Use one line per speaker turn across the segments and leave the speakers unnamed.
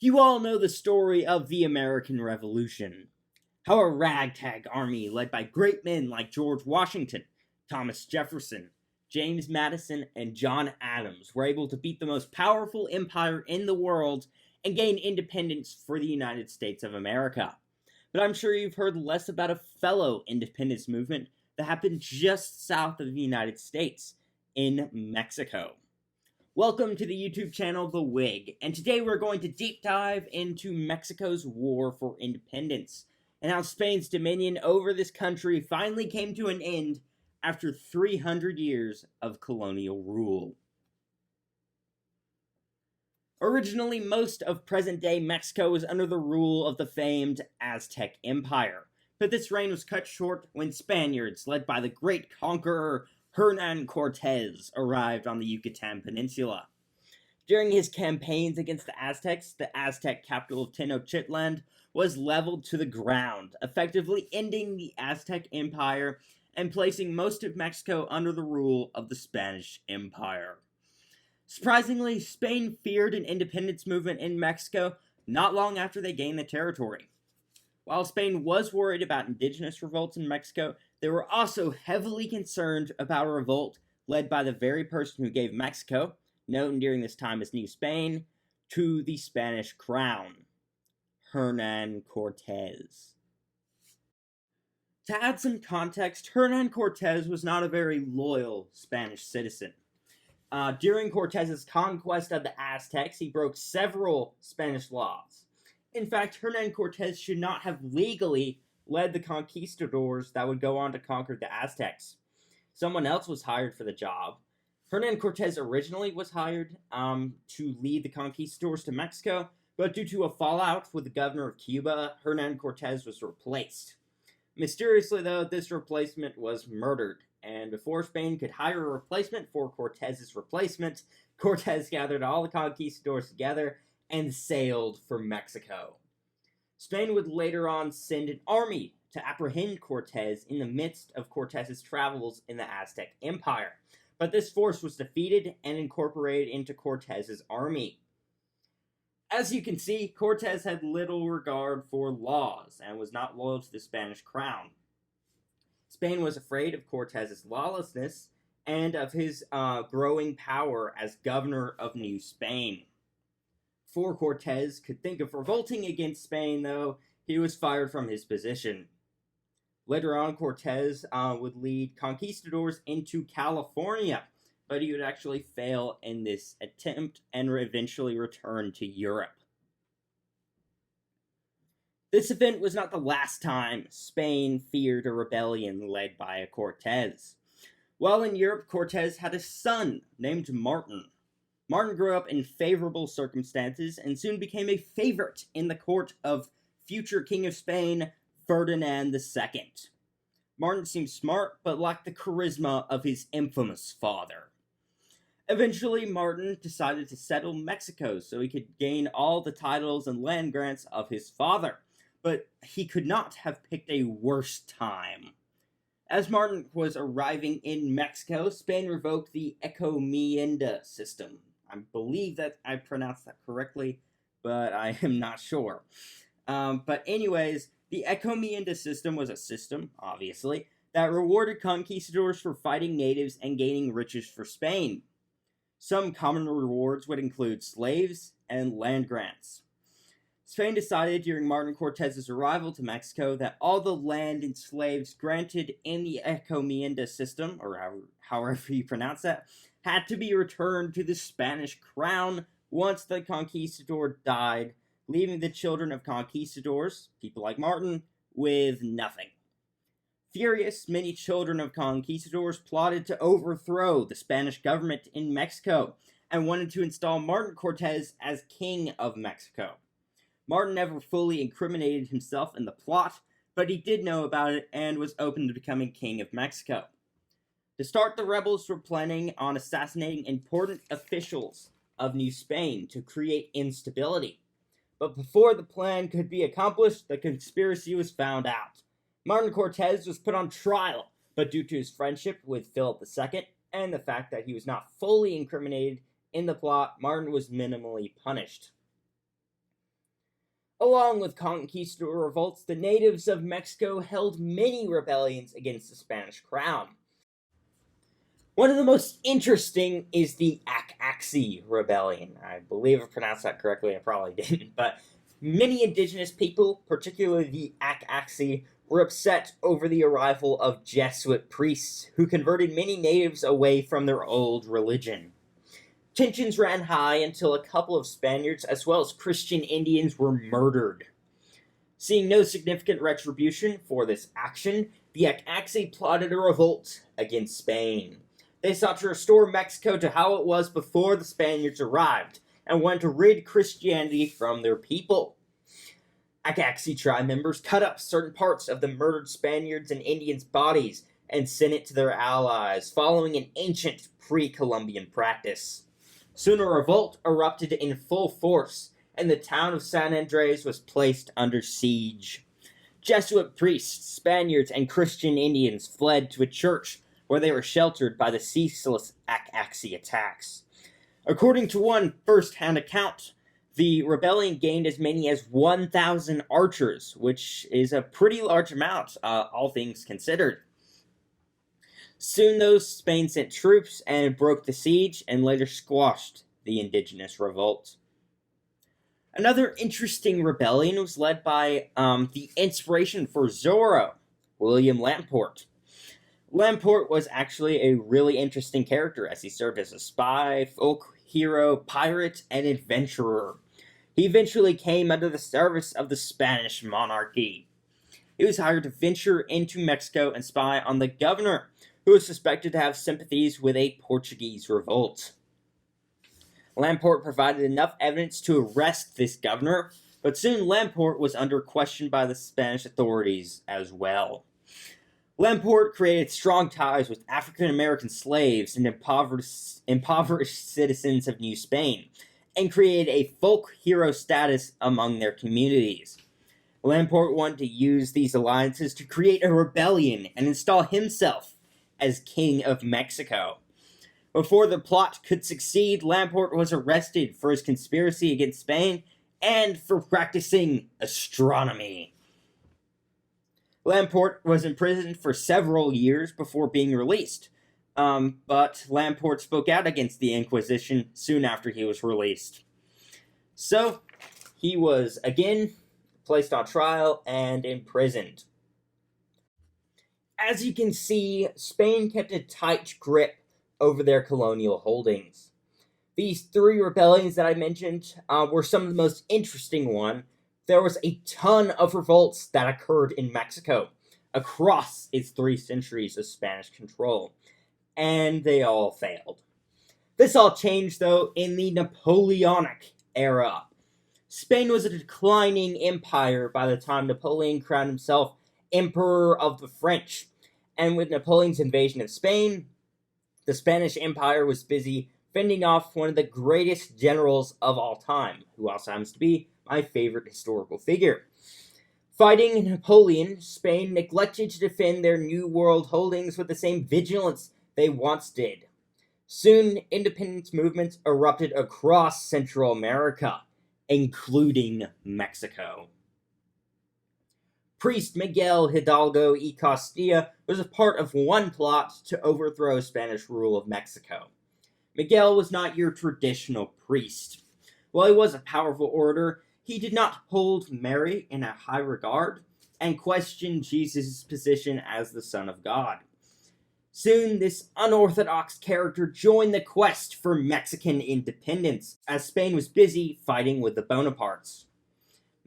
You all know the story of the American Revolution. How a ragtag army led by great men like George Washington, Thomas Jefferson, James Madison, and John Adams were able to beat the most powerful empire in the world and gain independence for the United States of America. But I'm sure you've heard less about a fellow independence movement that happened just south of the United States, in Mexico. Welcome to the YouTube channel The Wig, and today we're going to deep dive into Mexico's war for independence, and how Spain's dominion over this country finally came to an end after 300 years of colonial rule. Originally, most of present-day Mexico was under the rule of the famed Aztec Empire, but this reign was cut short when Spaniards, led by the great conqueror Hernan Cortez, arrived on the Yucatan Peninsula. During his campaigns against the Aztecs, the Aztec capital of Tenochtitlan was leveled to the ground, effectively ending the Aztec Empire and placing most of Mexico under the rule of the Spanish Empire. Surprisingly, Spain feared an independence movement in Mexico not long after they gained the territory. While Spain was worried about indigenous revolts in Mexico, they were also heavily concerned about a revolt led by the very person who gave Mexico, known during this time as New Spain, to the Spanish crown, Hernan Cortez. To add some context, Hernan Cortez was not a very loyal Spanish citizen. During Cortez's conquest of the Aztecs, he broke several Spanish laws. In fact, Hernan Cortez should not have legally led the conquistadors that would go on to conquer the Aztecs. Someone else was hired for the job. Hernan Cortez originally was hired to lead the conquistadors to Mexico, but due to a fallout with the governor of Cuba, Hernan Cortez was replaced. Mysteriously, though, this replacement was murdered, and before Spain could hire a replacement for Cortez's replacement, Cortez gathered all the conquistadors together and sailed for Mexico. Spain would later on send an army to apprehend Cortez in the midst of Cortez's travels in the Aztec Empire, but this force was defeated and incorporated into Cortez's army. As you can see, Cortez had little regard for laws and was not loyal to the Spanish crown. Spain was afraid of Cortez's lawlessness and of his growing power as governor of New Spain. Before Cortez could think of revolting against Spain, though, he was fired from his position. Later on, Cortez would lead conquistadors into California, but he would actually fail in this attempt and eventually return to Europe. This event was not the last time Spain feared a rebellion led by a Cortez. While in Europe, Cortez had a son named Martin. Martin grew up in favorable circumstances and soon became a favorite in the court of future King of Spain, Ferdinand II. Martin seemed smart, but lacked the charisma of his infamous father. Eventually, Martin decided to settle Mexico so he could gain all the titles and land grants of his father, but he could not have picked a worse time. As Martin was arriving in Mexico, Spain revoked the encomienda system. I believe that I pronounced that correctly, but I am not sure. But anyways, the encomienda system was a system, obviously, that rewarded conquistadors for fighting natives and gaining riches for Spain. Some common rewards would include slaves and land grants. Spain decided during Martin Cortez's arrival to Mexico that all the land and slaves granted in the encomienda system, or however you pronounce that, had to be returned to the Spanish crown once the conquistador died, leaving the children of conquistadors, people like Martin, with nothing. Furious, many children of conquistadors plotted to overthrow the Spanish government in Mexico and wanted to install Martin Cortez as King of Mexico. Martin never fully incriminated himself in the plot, but he did know about it and was open to becoming King of Mexico. To start, the rebels were planning on assassinating important officials of New Spain to create instability. But before the plan could be accomplished, the conspiracy was found out. Martin Cortez was put on trial, but due to his friendship with Philip II and the fact that he was not fully incriminated in the plot, Martin was minimally punished. Along with conquistador revolts, the natives of Mexico held many rebellions against the Spanish crown. One of the most interesting is the Acaxee Rebellion. I believe I pronounced that correctly, I probably didn't, but many indigenous people, particularly the Acaxee, were upset over the arrival of Jesuit priests who converted many natives away from their old religion. Tensions ran high until a couple of Spaniards as well as Christian Indians were murdered. Seeing no significant retribution for this action, the Acaxee plotted a revolt against Spain. They sought to restore Mexico to how it was before the Spaniards arrived, and wanted to rid Christianity from their people. Acaxee tribe members cut up certain parts of the murdered Spaniards and Indians' bodies and sent it to their allies, following an ancient pre-Columbian practice. Soon a revolt erupted in full force, and the town of San Andres was placed under siege. Jesuit priests, Spaniards, and Christian Indians fled to a church where they were sheltered by the ceaseless Acaxee attacks. According to one first-hand account, the rebellion gained as many as 1,000 archers, which is a pretty large amount, all things considered. Soon, though, Spain sent troops and broke the siege and later squashed the indigenous revolt. Another interesting rebellion was led by the inspiration for Zorro, William Lamport. Lamport was actually a really interesting character as he served as a spy, folk hero, pirate, and adventurer. He eventually came under the service of the Spanish monarchy. He was hired to venture into Mexico and spy on the governor, who was suspected to have sympathies with a Portuguese revolt. Lamport provided enough evidence to arrest this governor, but soon Lamport was under question by the Spanish authorities as well. Lamport created strong ties with African-American slaves and impoverished citizens of New Spain, and created a folk hero status among their communities. Lamport wanted to use these alliances to create a rebellion and install himself as King of Mexico. Before the plot could succeed, Lamport was arrested for his conspiracy against Spain and for practicing astronomy. Lamport was imprisoned for several years before being released, but Lamport spoke out against the Inquisition soon after he was released. So, he was again placed on trial and imprisoned. As you can see, Spain kept a tight grip over their colonial holdings. These three rebellions that I mentioned were some of the most interesting ones. There was a ton of revolts that occurred in Mexico across its 3 centuries of Spanish control, and they all failed. This all changed, though, in the Napoleonic era. Spain was a declining empire by the time Napoleon crowned himself Emperor of the French, and with Napoleon's invasion of Spain, the Spanish Empire was busy fending off one of the greatest generals of all time, who also happens to be my favorite historical figure. Fighting Napoleon, Spain neglected to defend their New World holdings with the same vigilance they once did. Soon, independence movements erupted across Central America, including Mexico. Priest Miguel Hidalgo y Castilla was a part of one plot to overthrow Spanish rule of Mexico. Miguel was not your traditional priest. While he was a powerful orator, he did not hold Mary in a high regard and questioned Jesus' position as the Son of God. Soon, this unorthodox character joined the quest for Mexican independence, as Spain was busy fighting with the Bonapartes.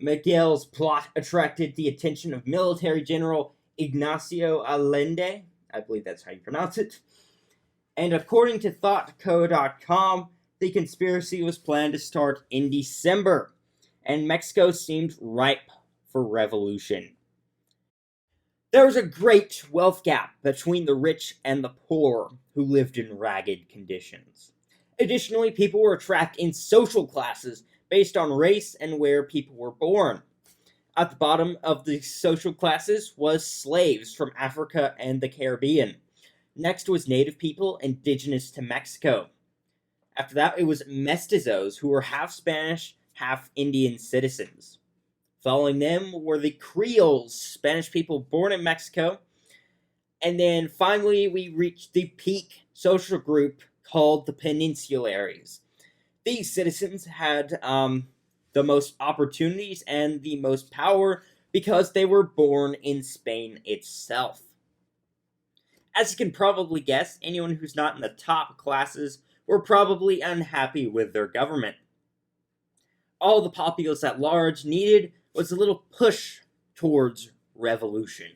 Miguel's plot attracted the attention of military general Ignacio Allende, I believe that's how you pronounce it, and according to ThoughtCo.com, the conspiracy was planned to start in December, and Mexico seemed ripe for revolution. There was a great wealth gap between the rich and the poor who lived in ragged conditions. Additionally, people were tracked in social classes based on race and where people were born. At the bottom of the social classes was slaves from Africa and the Caribbean. Next was native people indigenous to Mexico. After that, it was mestizos, who were half Spanish, half Indian citizens. Following them were the Creoles, Spanish people born in Mexico. And then finally, we reached the peak social group called the Peninsulares. These citizens had the most opportunities and the most power because they were born in Spain itself. As you can probably guess, anyone who's not in the top classes were probably unhappy with their government. All the populace at large needed was a little push towards revolution.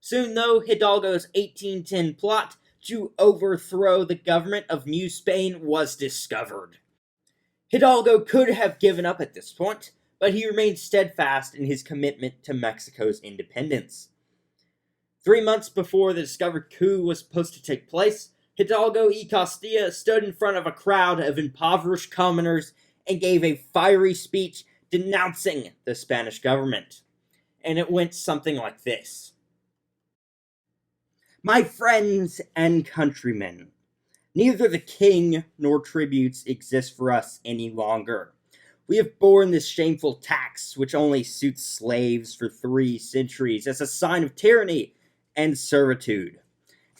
Soon, though, Hidalgo's 1810 plot to overthrow the government of New Spain was discovered. Hidalgo could have given up at this point, but he remained steadfast in his commitment to Mexico's independence. 3 months before the discovered coup was supposed to take place, Hidalgo y Castilla stood in front of a crowd of impoverished commoners and gave a fiery speech denouncing the Spanish government. And it went something like this. My friends and countrymen, neither the king nor tributes exist for us any longer. We have borne this shameful tax, which only suits slaves for 3 centuries, as a sign of tyranny and servitude.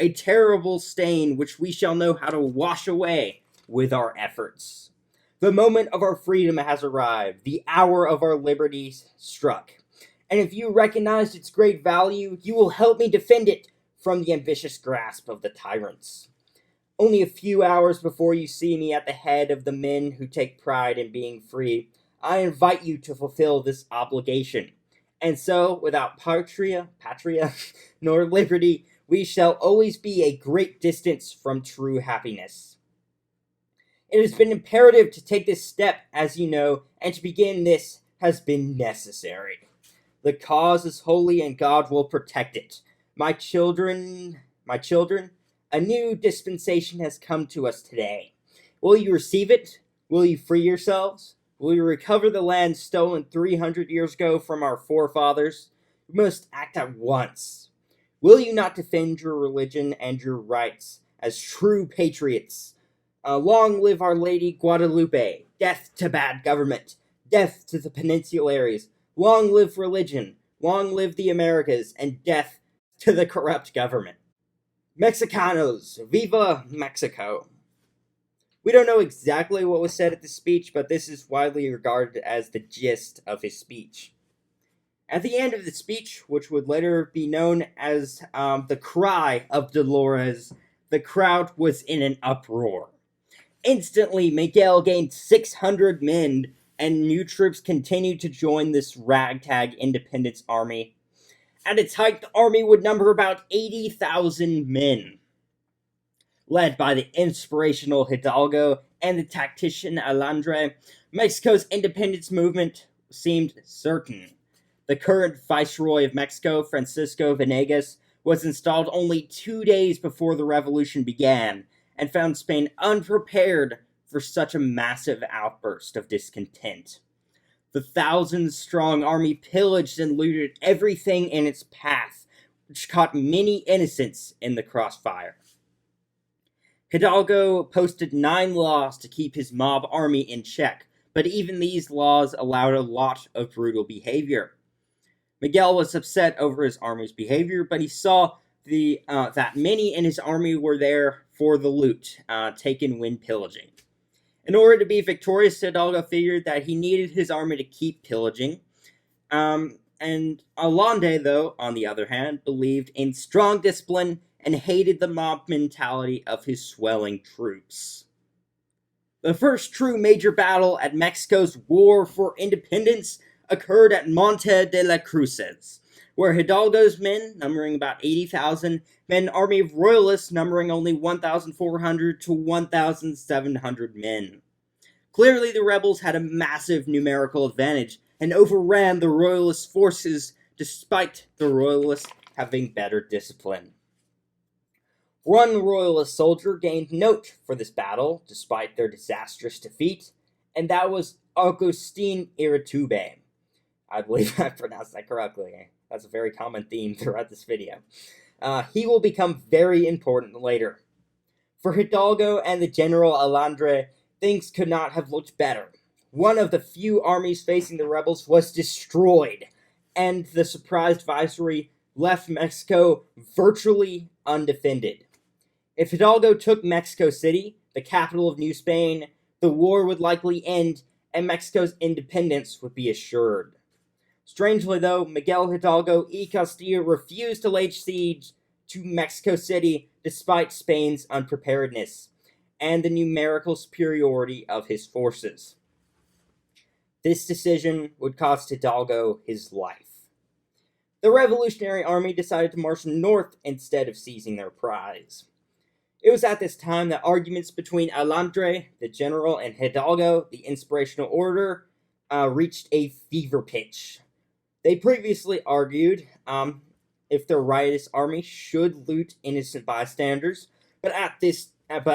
A terrible stain which we shall know how to wash away with our efforts. The moment of our freedom has arrived, the hour of our liberty struck. And if you recognize its great value, you will help me defend it from the ambitious grasp of the tyrants. Only a few hours before you see me at the head of the men who take pride in being free, I invite you to fulfill this obligation. And so, without patria, nor liberty, we shall always be a great distance from true happiness. It has been imperative to take this step, as you know, and to begin this has been necessary. The cause is holy and God will protect it. My children, a new dispensation has come to us today. Will you receive it? Will you free yourselves? Will you recover the land stolen 300 years ago from our forefathers? You must act at once. Will you not defend your religion and your rights as true patriots? Long live Our Lady Guadalupe. Death to bad government. Death to the Peninsulares. Long live religion. Long live the Americas. And death to the corrupt government. Mexicanos, viva Mexico. We don't know exactly what was said at the speech, but this is widely regarded as the gist of his speech. At the end of the speech, which would later be known as the Cry of Dolores, the crowd was in an uproar. Instantly, Miguel gained 600 men, and new troops continued to join this ragtag independence army. At its height, the army would number about 80,000 men. Led by the inspirational Hidalgo and the tactician Alandre, Mexico's independence movement seemed certain. The current Viceroy of Mexico, Francisco Venegas, was installed only 2 days before the revolution began, and found Spain unprepared for such a massive outburst of discontent. The 1,000-strong army pillaged and looted everything in its path, which caught many innocents in the crossfire. Hidalgo posted 9 laws to keep his mob army in check, but even these laws allowed a lot of brutal behavior. Miguel was upset over his army's behavior, but he saw that many in his army were there for the loot taken when pillaging. In order to be victorious, Hidalgo figured that he needed his army to keep pillaging. And Allende, though, on the other hand, believed in strong discipline and hated the mob mentality of his swelling troops. The first true major battle at Mexico's War for Independence occurred at Monte de las Cruces, where Hidalgo's men, numbering about 80,000, met an army of royalists numbering only 1,400 to 1,700 men. Clearly, the rebels had a massive numerical advantage and overran the royalist forces, despite the royalists having better discipline. One royalist soldier gained note for this battle, despite their disastrous defeat, and that was Agustin Iritube. I believe I pronounced that correctly. That's a very common theme throughout this video. He will become very important later. For Hidalgo and the General Alandre, things could not have looked better. one of the few armies facing the rebels was destroyed, and the surprised viceroy left Mexico virtually undefended. If Hidalgo took Mexico City, the capital of New Spain, the war would likely end and Mexico's independence would be assured. Strangely, though, Miguel Hidalgo y Castilla refused to lay siege to Mexico City despite Spain's unpreparedness and the numerical superiority of his forces. This decision would cost Hidalgo his life. The Revolutionary Army decided to march north instead of seizing their prize. It was at this time that arguments between Alondra, the general, and Hidalgo, the inspirational orator, reached a fever pitch. They previously argued if the riotous army should loot innocent bystanders, but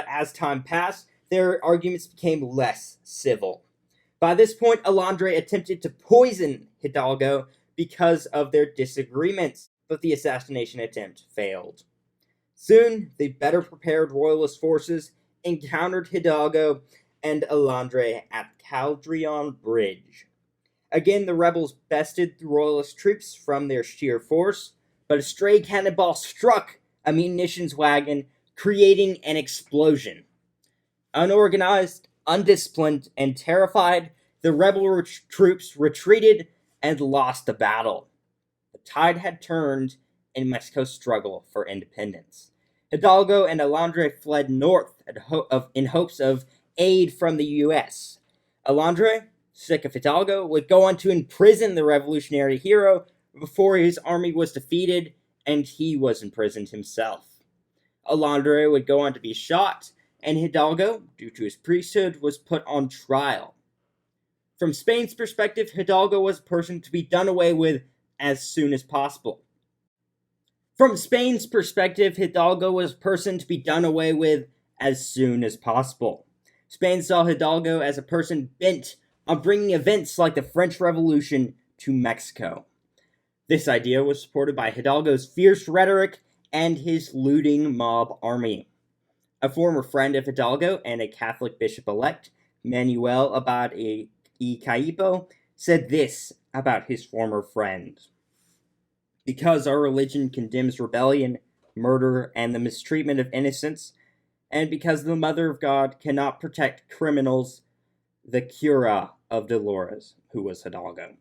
as time passed, their arguments became less civil. By this point, Alondra attempted to poison Hidalgo because of their disagreements, but the assassination attempt failed. Soon, the better prepared royalist forces encountered Hidalgo and Alondra at Caldrion Bridge. Again, the rebels bested the royalist troops from their sheer force, but a stray cannonball struck a munitions wagon, creating an explosion. Unorganized, undisciplined, and terrified, the rebel troops retreated and lost the battle. The tide had turned in Mexico's struggle for independence. Hidalgo and Alondra fled north in hopes of aid from the U.S. Alondra, sick of Hidalgo, would go on to imprison the revolutionary hero before his army was defeated and he was imprisoned himself. Alondra would go on to be shot, and Hidalgo, due to his priesthood, was put on trial. From Spain's perspective, Hidalgo was a person to be done away with as soon as possible. From Spain's perspective, Hidalgo was a person to be done away with as soon as possible. Spain saw Hidalgo as a person bent on bringing events like the French Revolution to Mexico. This idea was supported by Hidalgo's fierce rhetoric and his looting mob army. A former friend of Hidalgo and a Catholic bishop-elect, Manuel Abad y Caipo, said this about his former friend. Because our religion condemns rebellion, murder, and the mistreatment of innocents, and because the Mother of God cannot protect criminals, the cura of Dolores, who was Hidalgo.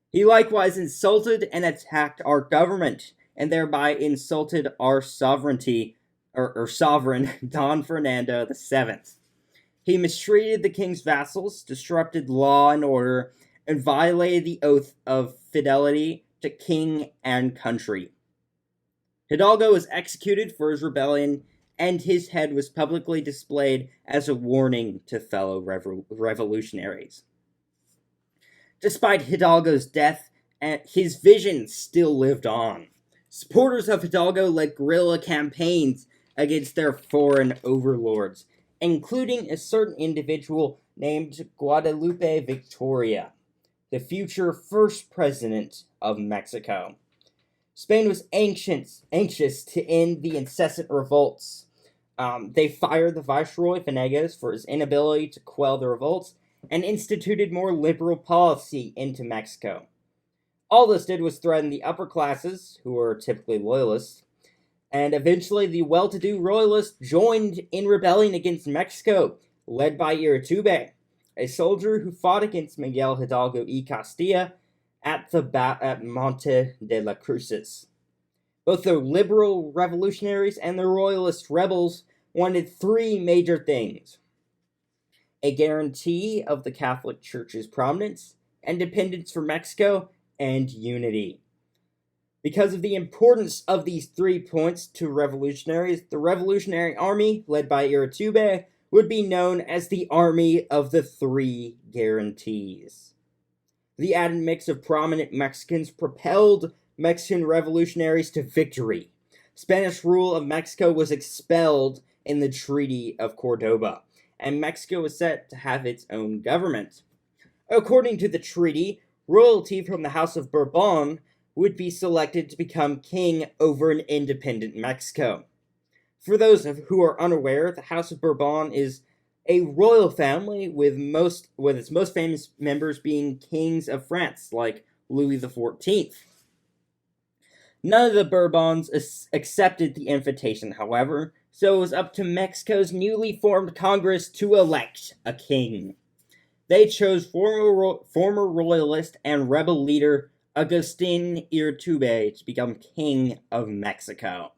He likewise insulted and attacked our government, and thereby insulted our sovereignty, or sovereign, Don Fernando VII. He mistreated the king's vassals, disrupted law and order, and violated the oath of fidelity to king and country. Hidalgo was executed for his rebellion, and his head was publicly displayed as a warning to fellow revolutionaries. Despite Hidalgo's death, his vision still lived on. Supporters of Hidalgo led guerrilla campaigns against their foreign overlords, including a certain individual named Guadalupe Victoria, the future first president of Mexico. Spain was anxious to end the incessant revolts. They fired the Viceroy Venegas for his inability to quell the revolts and instituted more liberal policy into Mexico. All this did was threaten the upper classes, who were typically loyalists, and eventually the well-to-do royalists joined in rebellion against Mexico, led by Urtube, a soldier who fought against Miguel Hidalgo y Castilla at Monte de la Cruces. Both the liberal revolutionaries and the royalist rebels wanted three major things: a guarantee of the Catholic Church's prominence, independence for Mexico, and unity. Because of the importance of these 3 points to revolutionaries, the Revolutionary Army, led by Urtube, would be known as the Army of the Three Guarantees. The added mix of prominent Mexicans propelled Mexican revolutionaries to victory. Spanish rule of Mexico was expelled in the Treaty of Cordoba, and Mexico was set to have its own government. According to the treaty, royalty from the House of Bourbon would be selected to become king over an independent Mexico. For those who are unaware, the House of Bourbon is a royal family with its most famous members being kings of France, like Louis XIV. None of the Bourbons accepted the invitation, however, so it was up to Mexico's newly formed Congress to elect a king. They chose former royalist and rebel leader Agustin Iturbide to become King of Mexico.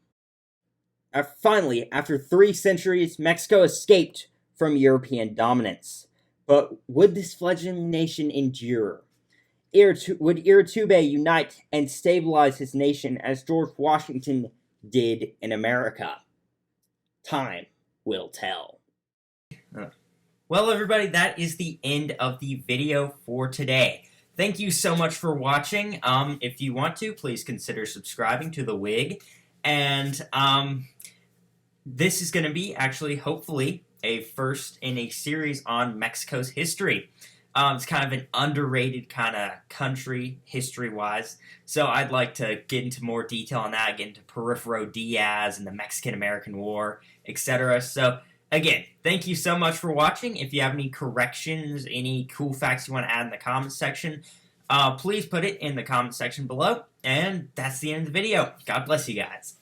Finally, after 3 centuries, Mexico escaped from European dominance. But would this fledgling nation endure? Would Iturbide unite and stabilize his nation as George Washington did in America? Time will tell. Well, everybody, that is the end of the video for today. Thank you so much for watching. If you want to, please consider subscribing to the Wig. And this is going to be actually, hopefully, a first in a series on Mexico's history. It's kind of an underrated kind of country, history-wise. So I'd like to get into more detail on that, get into Porfirio Diaz and the Mexican-American War, etc. So, again, thank you so much for watching. If you have any corrections, any cool facts you want to add in the comments section, please put it in the comment section below. And that's the end of the video. God bless you guys.